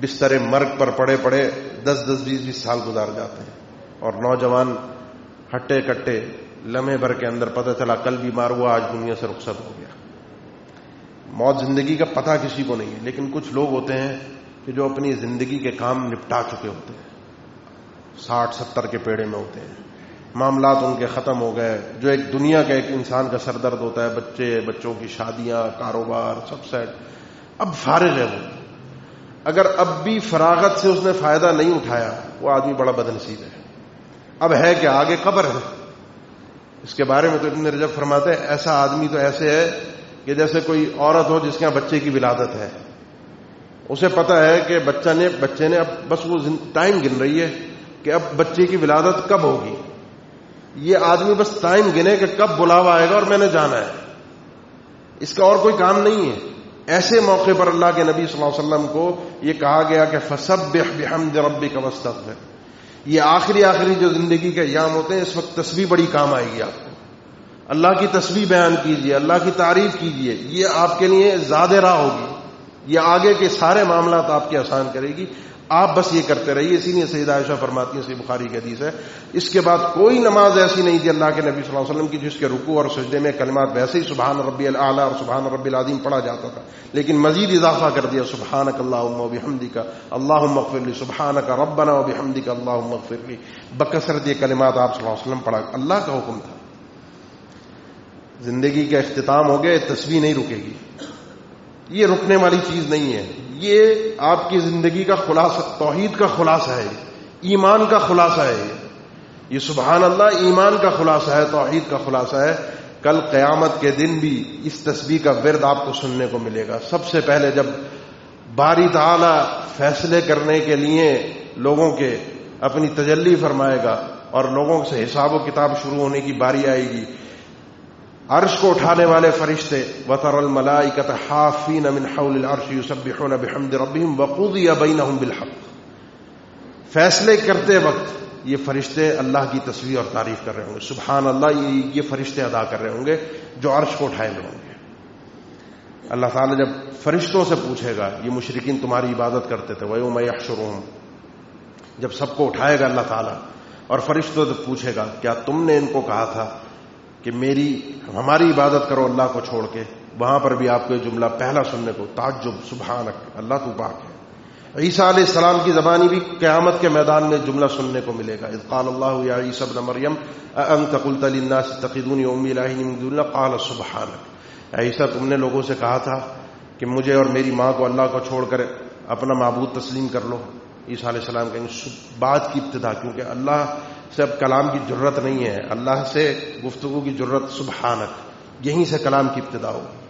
بستر مرگ پر پڑے 10-20 سال گزار جاتے ہیں. اور نوجوان ہٹے کٹے لمحے بھر کے اندر پتہ چلا کل بیمار ہوا، آج دنیا سے رخصت ہو گیا. موت زندگی کا پتہ کسی کو نہیں ہے. لیکن کچھ لوگ ہوتے ہیں کہ جو اپنی زندگی کے کام نپٹا چکے ہوتے ہیں، 60-70 کے پیڑے میں ہوتے ہیں، معاملات ان کے ختم ہو گئے. جو ایک دنیا کا ایک انسان کا سر درد ہوتا ہے، بچوں کی شادیاں، کاروبار، سب سیٹ، اب فارغ ہے. وہ اگر اب بھی فراغت سے اس نے فائدہ نہیں اٹھایا، وہ آدمی بڑا بدنصیب ہے. اب ہے کہ آگے قبر ہے. اس کے بارے میں تو ابن رجب فرماتے ہیں ایسا آدمی تو ایسے ہے کہ جیسے کوئی عورت ہو جس کے یہاں بچے کی ولادت ہے. اسے پتا ہے کہ بچے نے اب بس وہ ٹائم گن رہی ہے کہ اب بچے کی ولادت کب ہوگی. یہ آدمی بس ٹائم گنے کہ کب بلاوا آئے گا اور میں نے جانا ہے. اس کا اور کوئی کام نہیں ہے. ایسے موقع پر اللہ کے نبی صلی اللہ علیہ وسلم کو یہ کہا گیا کہ فسبح بحمد ربک واستغفر. یہ آخری جو زندگی کے ایام ہوتے ہیں، اس وقت تسبیح بڑی کام آئے گی. آپ کو اللہ کی تسبیح بیان کیجیے، اللہ کی تعریف کیجیے. یہ آپ کے لیے زیادہ راہ ہوگی. یہ آگے کے سارے معاملات آپ کے آسان کرے گی. آپ بس یہ کرتے رہیے. اسی لیے سیدہ عائشہ فرماتی ہیں، صحیح بخاری کی حدیث ہے، اس کے بعد کوئی نماز ایسی نہیں تھی اللہ کے نبی صلی اللہ علیہ وسلم کی جس کے رکوع اور سجدے میں کلمات ویسے ہی سبحان ربی الاعلی اور سبحان ربی العظیم پڑھا جاتا تھا، لیکن مزید اضافہ کر دیا سبحانک اللہم وبحمدک اللہم اغفر لی، سبحانک ربنا وبحمدک اللہم اغفر لی. بکثرت یہ کلمات آپ صلی اللہ علیہ وسلم پڑھا. اللہ کا حکم تھا. زندگی کا اختتام ہو گیا، تسبیح نہیں رکے گی. یہ رکنے والی چیز نہیں ہے. یہ آپ کی زندگی کا خلاصہ، توحید کا خلاصہ ہے ایمان کا خلاصہ ہے یہ سبحان اللہ ایمان کا خلاصہ ہے، توحید کا خلاصہ ہے۔ کل قیامت کے دن بھی اس تسبیح کا ورد آپ کو سننے کو ملے گا۔ سب سے پہلے جب باری تعالی فیصلے کرنے کے لیے لوگوں کے اپنی تجلی فرمائے گا اور لوگوں سے حساب و کتاب شروع ہونے کی باری آئے گی، عرش کو اٹھانے والے فرشتے وَتَرَى الْمَلَائِكَةَ حَافِّينَ مِنْ حَوْلِ الْعَرْشِ يُسَبِّحُونَ بِحَمْدِ رَبِّهِمْ وَقُضِيَ بَيْنَهُمْ بِالْحَقِّ، فیصلے کرتے وقت یہ فرشتے اللہ کی تسبیح اور تعریف کر رہے ہوں گے، سبحان اللہ یہ فرشتے ادا کر رہے ہوں گے جو عرش کو اٹھائے ہوئے ہوں گے۔ اللہ تعالیٰ جب فرشتوں سے پوچھے گا، یہ مشرکین تمہاری عبادت کرتے تھے، وَيَوْمَ يَحْشُرُهُمْ، جب سب کو اٹھائے گا اللہ تعالیٰ اور فرشتوں سے پوچھے گا کیا تم نے ان کو کہا تھا کہ ہماری عبادت کرو اللہ کو چھوڑ کے، وہاں پر بھی آپ کو یہ جملہ پہلا سننے کو تعجب، سبحانک، اللہ تو پاک ہے۔ عیسیٰ علیہ السلام کی زبانی بھی قیامت کے میدان میں جملہ سننے کو ملے گا، اذ قال اللہ یا عیسی ابن مریم اانت قلت للناس اتخذونی وامي الہین من دون اللہ قال سبحانک، عیسیٰ تم نے لوگوں سے کہا تھا کہ مجھے اور میری ماں کو اللہ کو چھوڑ کر اپنا معبود تسلیم کر لو۔ عیسیٰ علیہ السلام کہیں بات کی ابتدا، کیونکہ اللہ سے اب کلام کی جرت نہیں ہے، اللہ سے گفتگو کی جرت سبحانک، یہیں سے کلام کی ابتدا ہوگی۔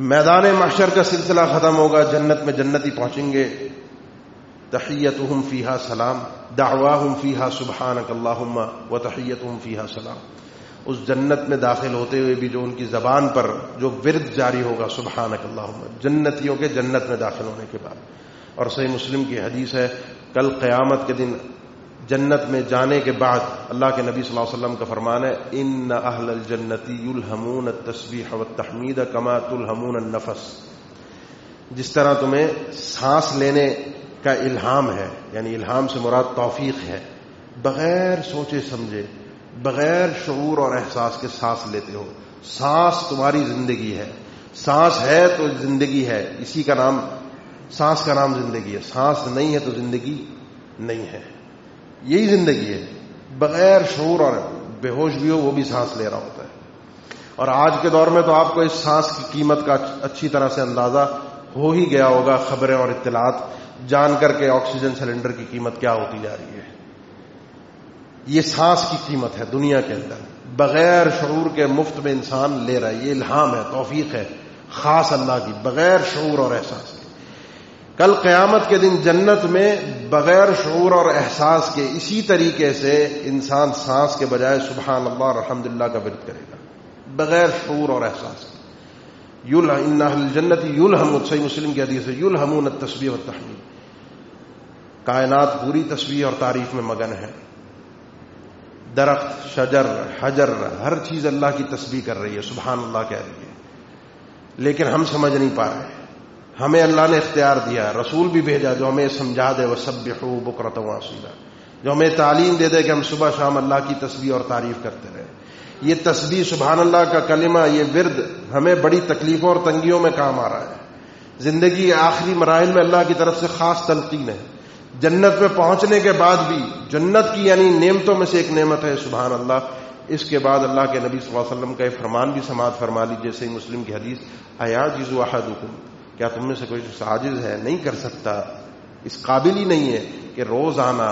میدان محشر کا سلسلہ ختم ہوگا، جنت میں جنتی پہنچیں گے، تحیتہم فیہا سلام دعواہم فیہا سبحانک اللہم وتحیتہم فیہا سلام، اس جنت میں داخل ہوتے ہوئے بھی جو ان کی زبان پر جو ورد جاری ہوگا سبحانک اللہم، جنتیوں کے جنت میں داخل ہونے کے بعد۔ اور صحیح مسلم کی حدیث ہے کل قیامت کے دن جنت میں جانے کے بعد اللہ کے نبی صلی اللہ علیہ وسلم کا فرمان ہے ان اہل الجنت یلہمون التسبیح والتحمید کما تلہمون النفس، جس طرح تمہیں سانس لینے کا الہام ہے، یعنی الہام سے مراد توفیق ہے، بغیر سوچے سمجھے بغیر شعور اور احساس کے سانس لیتے ہو، سانس تمہاری زندگی ہے، سانس ہے تو زندگی ہے، اسی کا نام سانس کا نام زندگی ہے، سانس نہیں ہے تو زندگی نہیں ہے، یہی زندگی ہے، بغیر شعور اور بے ہوش بھی ہو وہ بھی سانس لے رہا ہوتا ہے۔ اور آج کے دور میں تو آپ کو اس سانس کی قیمت کا اچھی طرح سے اندازہ ہو ہی گیا ہوگا، خبریں اور اطلاعات جان کر کے آکسیجن سلنڈر کی قیمت کیا ہوتی جا رہی ہے۔ یہ سانس کی قیمت ہے دنیا کے اندر، بغیر شعور کے مفت میں انسان لے رہا ہے، یہ الہام ہے، توفیق ہے خاص اللہ کی، بغیر شعور اور احساس کے۔ کل قیامت کے دن جنت میں بغیر شعور اور احساس کے اسی طریقے سے انسان سانس کے بجائے سبحان اللہ اور الحمدللہ کا ورد کرے گا، بغیر شعور اور احساس کے۔ ان اہل الجنت یلہمون، صحیح مسلم کی حدیث ہے، یلہمون التسبیح والتحمید، کائنات پوری تسبیح اور تعریف میں مگن ہے، درخت، شجر، حجر، ہر چیز اللہ کی تسبیح کر رہی ہے، سبحان اللہ کہہ رہی ہے، لیکن ہم سمجھ نہیں پا رہے۔ ہمیں اللہ نے اختیار دیا، رسول بھی بھیجا جو ہمیں سمجھا دے وسبحوا بکرۃ واصیلا، جو ہمیں تعلیم دے دے کہ ہم صبح شام اللہ کی تسبیح اور تعریف کرتے رہیں۔ یہ تسبیح سبحان اللہ کا کلمہ، یہ ورد ہمیں بڑی تکلیفوں اور تنگیوں میں کام آ رہا ہے، زندگی کے آخری مراحل میں اللہ کی طرف سے خاص تلقین ہے، جنت میں پہنچنے کے بعد بھی، جنت کی یعنی نعمتوں میں سے ایک نعمت ہے سبحان اللہ۔ اس کے بعد اللہ کے نبی صلی اللہ علیہ وسلم کا ایک فرمان بھی سماعت فرما لیجیے، صحیح مسلم کی حدیث، ایعجز احدکم، کیا تم میں سے کوئی عاجز ہے، نہیں کر سکتا، اس قابل ہی نہیں ہے کہ روزانہ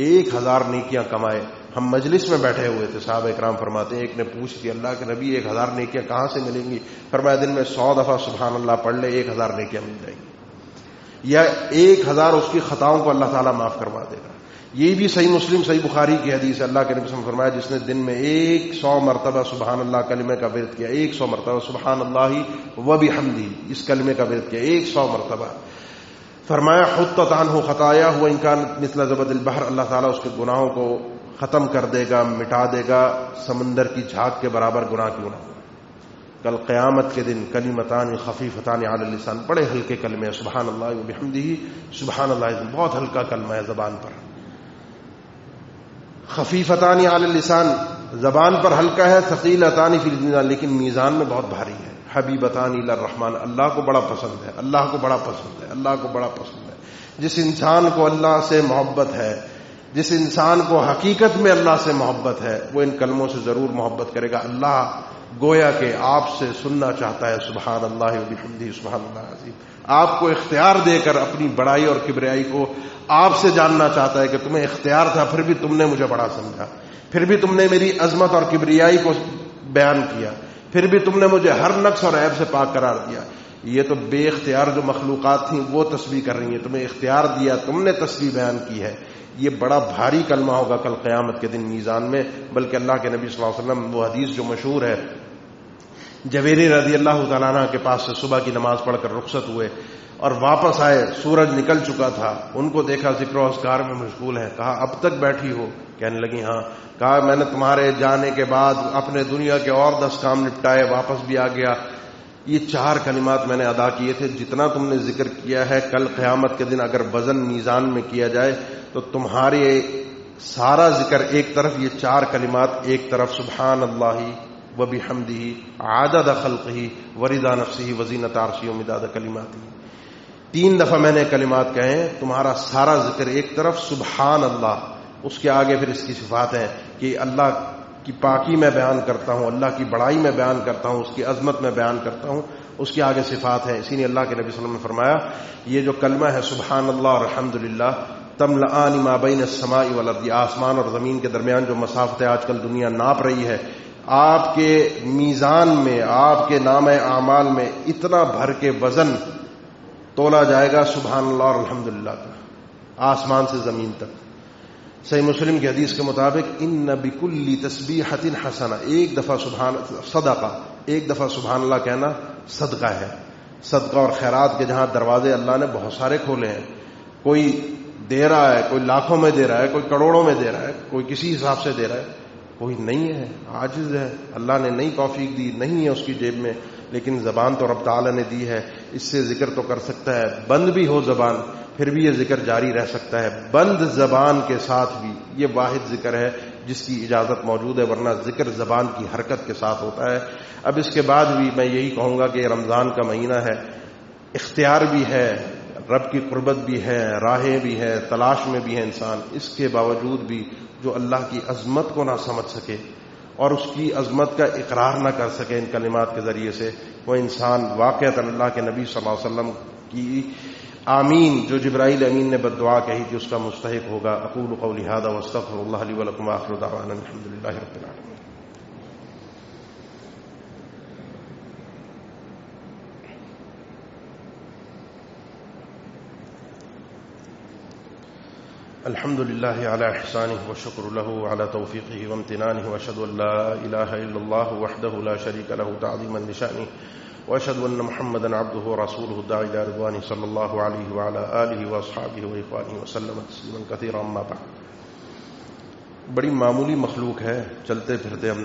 1000 نیکیاں کمائے۔ ہم مجلس میں بیٹھے ہوئے تھے، صحابہ اکرام فرماتے ہیں ایک نے پوچھ دی اللہ کے نبی 1000 نیکیاں کہاں سے ملیں گی؟ فرمایا دن میں 100 دفعہ سبحان اللہ پڑھ لے 1000 نیکیاں مل جائیں گی، یا 1000 اس کی خطاؤں کو اللہ تعالیٰ معاف کروا دے گا۔ یہ بھی صحیح مسلم صحیح بخاری کی حدیث ہے، اللہ کے نبی صلی اللہ علیہ وسلم فرمایا جس نے دن میں 100 مرتبہ سبحان اللہ کلمے کا ورد کیا، 100 مرتبہ سبحان اللہ و بحمدہ اس کلمے کا ورد کیا 100 مرتبہ، فرمایا حطت عنہ خطایا وان کانت مثل زبد البحر، اللہ تعالیٰ اس کے گناہوں کو ختم کر دے گا، مٹا دے گا، سمندر کی جھاگ کے برابر گناہ کیوں نہ ہو۔ کل قیامت کے دن کلمتان خفیفتان علی اللسان، بڑے ہلکے کلمے ہیں، سبحان اللہ و بحمدہ، سبحان اللہ بہت ہلکا کلمہ ہے زبان پر، خفیفتان علی اللسان زبان پر ہلکا ہے، ثقیلتان فی المیزان لیکن میزان میں بہت بھاری ہے، حبیبتان الی الرحمن، اللہ کو بڑا پسند ہے، اللہ کو بڑا پسند ہے، اللہ کو بڑا پسند ہے۔ جس انسان کو اللہ سے محبت ہے، جس انسان کو حقیقت میں اللہ سے محبت ہے، وہ ان کلموں سے ضرور محبت کرے گا۔ اللہ گویا کہ آپ سے سننا چاہتا ہے سبحان اللہ و بحمدہ سبحان اللہ العظیم، آپ کو اختیار دے کر اپنی بڑائی اور کبریائی کو آپ سے جاننا چاہتا ہے کہ تمہیں اختیار تھا، پھر بھی تم نے مجھے بڑا سمجھا، پھر بھی تم نے میری عظمت اور کبریائی کو بیان کیا، پھر بھی تم نے مجھے ہر نقص اور عیب سے پاک قرار دیا۔ یہ تو بے اختیار جو مخلوقات تھیں وہ تسبیح کر رہی ہیں، تمہیں اختیار دیا، تم نے تسبیح بیان کی ہے۔ یہ بڑا بھاری کلمہ ہوگا کل قیامت کے دن میزان میں۔ بلکہ اللہ کے نبی صلی اللہ علیہ وسلم، وہ حدیث جو مشہور ہے، جویری رضی اللہ تعالیٰ عنہ کے پاس سے صبح کی نماز پڑھ کر رخصت ہوئے اور واپس آئے، سورج نکل چکا تھا، ان کو دیکھا ذکر و اذکار میں مشغول ہے، کہا اب تک بیٹھی ہو؟ کہنے لگی ہاں۔ کہا میں نے تمہارے جانے کے بعد اپنے دنیا کے اور 10 کام نپٹائے، واپس بھی آ گیا، یہ 4 کلمات میں نے ادا کیے تھے، جتنا تم نے ذکر کیا ہے کل قیامت کے دن اگر وزن میزان میں کیا جائے تو تمہارے سارا ذکر ایک طرف، یہ 4 کلمات ایک طرف، سبحان اللہ وبحمدہ عدد خلقہ ورضا نفسہ وزینۃ عرشہ ومداد کلماتہ۔ 3 دفعہ میں نے کلمات کہے ہیں، تمہارا سارا ذکر ایک طرف، سبحان اللہ، اس کے آگے پھر اس کی صفات ہیں کہ اللہ کی پاکی میں بیان کرتا ہوں، اللہ کی بڑائی میں بیان کرتا ہوں، اس کی عظمت میں بیان کرتا ہوں، اس کے آگے صفات ہیں۔ اسی لیے اللہ کے نبی صلی اللہ علیہ وسلم نے فرمایا یہ جو کلمہ ہے سبحان اللہ اور الحمدللہ تملأان ما بین السماء والارض، آسمان اور زمین کے درمیان جو مسافتیں آج کل دنیا ناپ رہی ہے، آپ کے میزان میں، آپ کے نام اعمال میں اتنا بھر کے وزن تولا جائے گا سبحان اللہ اور الحمدللہ کا، آسمان سے زمین تک۔ صحیح مسلم کی حدیث کے مطابق ان بکل تسبیحۃ حسنہ، ایک دفعہ سبحان صدقہ، ایک دفعہ سبحان اللہ کہنا صدقہ ہے۔ صدقہ اور خیرات کے جہاں دروازے اللہ نے بہت سارے کھولے ہیں، کوئی دے رہا ہے، کوئی لاکھوں میں دے رہا ہے، کوئی کروڑوں میں دے رہا ہے، کوئی کسی حساب سے دے رہا ہے، کوئی نہیں ہے، عاجز ہے، اللہ نے نہیں توفیق دی، نہیں ہے اس کی جیب میں، لیکن زبان تو رب تعالی نے دی ہے، اس سے ذکر تو کر سکتا ہے، بند بھی ہو زبان پھر بھی یہ ذکر جاری رہ سکتا ہے، بند زبان کے ساتھ بھی یہ واحد ذکر ہے جس کی اجازت موجود ہے، ورنہ ذکر زبان کی حرکت کے ساتھ ہوتا ہے۔ اب اس کے بعد بھی میں یہی کہوں گا کہ رمضان کا مہینہ ہے، اختیار بھی ہے، رب کی قربت بھی ہے، راہیں بھی ہے، تلاش میں بھی ہے انسان، اس کے باوجود بھی جو اللہ کی عظمت کو نہ سمجھ سکے اور اس کی عظمت کا اقرار نہ کر سکے ان کلمات کے ذریعے سے، وہ انسان واقعتاً اللہ کے نبی صلی اللہ علیہ وسلم کی آمین جو جبرائیل امین نے بددعا کہی تھی اس کا مستحق ہوگا۔ اقول قولی ھذا واستغفر اللہ لی ولکم وآخر دعوانا الحمد للہ رب العالمین۔ الحمد لله على إحسانه والشكر له على توفيقه وامتنانه وأشهد أن لا إله إلا الله وحده لا شريك له تعظيما لشأنه وأشهد أن محمدا عبده ورسوله الداعي إلى رضوانه صلى الله عليه وعلى آله وأصحابه وإخوانه وسلم تسليما كثيرا أما بعد۔ بڑی معمولی مخلوق ہے، چلتے پھرتے ہم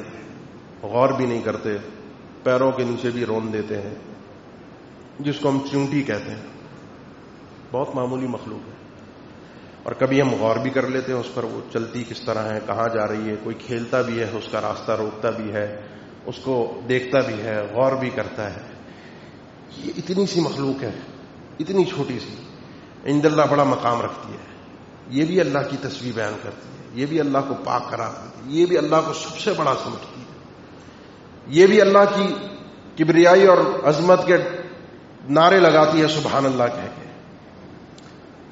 غور بھی نہیں کرتے، پیروں کے نیچے بھی رون دیتے ہیں، جس کو ہم چونٹی کہتے ہیں، بہت معمولی مخلوق ہے، اور کبھی ہم غور بھی کر لیتے ہیں اس پر، وہ چلتی کس طرح ہے، کہاں جا رہی ہے، کوئی کھیلتا بھی ہے اس کا راستہ روکتا بھی ہے، اس کو دیکھتا بھی ہے، غور بھی کرتا ہے۔ یہ اتنی سی مخلوق ہے، اتنی چھوٹی سی، عند اللہ بڑا مقام رکھتی ہے، یہ بھی اللہ کی تسبیح بیان کرتی ہے، یہ بھی اللہ کو پاک قرار دیتی ہے، یہ بھی اللہ کو سب سے بڑا سمجھتی ہے، یہ بھی اللہ کی کبریائی اور عظمت کے نعرے لگاتی ہے سبحان اللہ کہہ کے۔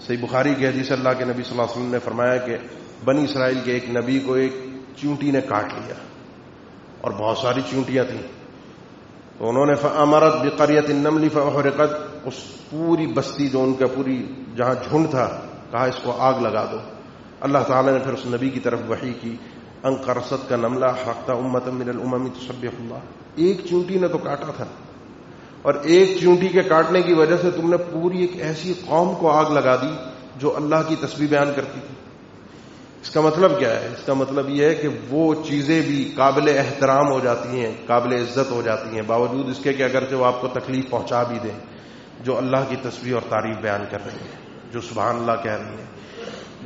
صحیح بخاری کی حدیث، اللہ کے نبی صلی اللہ علیہ وسلم نے فرمایا کہ بنی اسرائیل کے ایک نبی کو ایک چونٹی نے کاٹ لیا، اور بہت ساری چونٹیاں تھیں، تو انہوں نے فَأَمَرَتْ بِقَرْيَةِ النَّمْلِ فَأُحْرِقَتْ، اس پوری بستی جو ان کا پوری جہاں جھنڈ تھا، کہا اس کو آگ لگا دو۔ اللہ تعالی نے پھر اس نبی کی طرف وحی کی، ان قرصت کا نملہ حرقت امۃ من الامم تسبح اللہ، ایک چونٹی نے تو کاٹا تھا، اور ایک چونٹی کے کاٹنے کی وجہ سے تم نے پوری ایک ایسی قوم کو آگ لگا دی جو اللہ کی تسبیح بیان کرتی تھی۔ اس کا مطلب کیا ہے؟ اس کا مطلب یہ ہے کہ وہ چیزیں بھی قابل احترام ہو جاتی ہیں، قابل عزت ہو جاتی ہیں، باوجود اس کے کہ اگرچہ وہ آپ کو تکلیف پہنچا بھی دیں، جو اللہ کی تسبیح اور تعریف بیان کر رہی ہیں، جو سبحان اللہ کہہ رہی ہیں،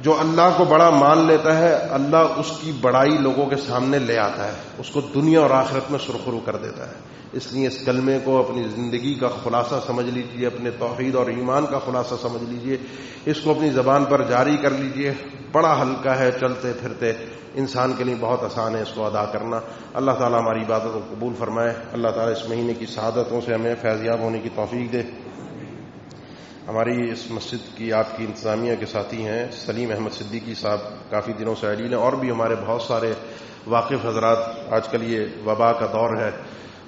جو اللہ کو بڑا مان لیتا ہے، اللہ اس کی بڑائی لوگوں کے سامنے لے آتا ہے، اس کو دنیا اور آخرت میں سرخرو کر دیتا ہے۔ اس لیے اس کلمے کو اپنی زندگی کا خلاصہ سمجھ لیجئے، اپنے توحید اور ایمان کا خلاصہ سمجھ لیجئے، اس کو اپنی زبان پر جاری کر لیجئے۔ بڑا ہلکا ہے، چلتے پھرتے انسان کے لیے بہت آسان ہے اس کو ادا کرنا۔ اللہ تعالیٰ ہماری عبادت کو قبول فرمائے، اللہ تعالیٰ اس مہینے کی سعادتوں سے ہمیں فیضیاب ہونے کی توفیق دے۔ ہماری اس مسجد کی آپ کی انتظامیہ کے ساتھی ہیں سلیم احمد صدیقی صاحب، کافی دنوں سے علیل ہیں، اور بھی ہمارے بہت سارے واقف حضرات. آج کل یہ وبا کا دور ہے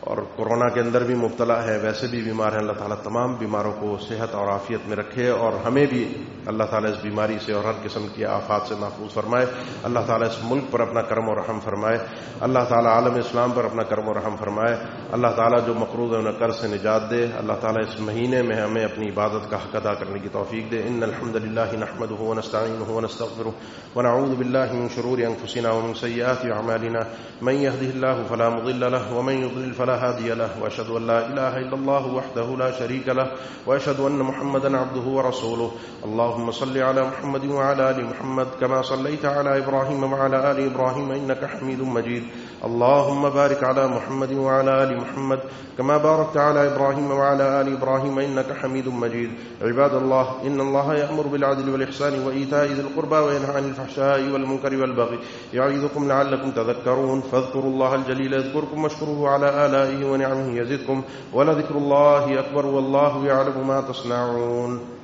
اور کورونا کے اندر بھی مبتلا ہے، ویسے بھی بیمار ہیں. اللہ تعالیٰ تمام بیماروں کو صحت اور عافیت میں رکھے، اور ہمیں بھی اللہ تعالیٰ اس بیماری سے اور ہر قسم کی آفات سے محفوظ فرمائے. اللہ تعالیٰ اس ملک پر اپنا کرم و رحم فرمائے. اللہ تعالیٰ عالم اسلام پر اپنا کرم و رحم فرمائے. اللہ تعالیٰ جو مقروض ہے انہیں قرض سے نجات دے. اللہ تعالیٰ اس مہینے میں ہمیں اپنی عبادت کا حق ادا کرنے کی توفیق دے. ان الحمد للہ نحمدہ ونستعینہ ونستغفرہ ونعوذ باللہ من شرور انفسنا ومن سیئات اعمالنا من يهده الله فلا مضل له ومن يضلل فلا هادي له واشهد ان لا اله الا الله وحده لا شريك له واشهد ان محمدا عبده ورسوله. اللهم صل على محمد وعلى ال محمد كما صليت على ابراهيم وعلى ال ابراهيم انك حميد مجيد. اللهم بارك على محمد وعلى ال محمد كما باركت على ابراهيم وعلى ال ابراهيم انك حميد مجيد. عباد الله، ان الله يأمر بالعدل والاحسان وايتاء ذي القربى وينهى عن الفحشاء والمنكر والبغي يعظكم لعلكم تذكرون. فاذكروا الله الجليل يذكركم واشكروه على آلائه ونعمه يزدكم ولذكر الله أكبر والله يعلم ما تصنعون.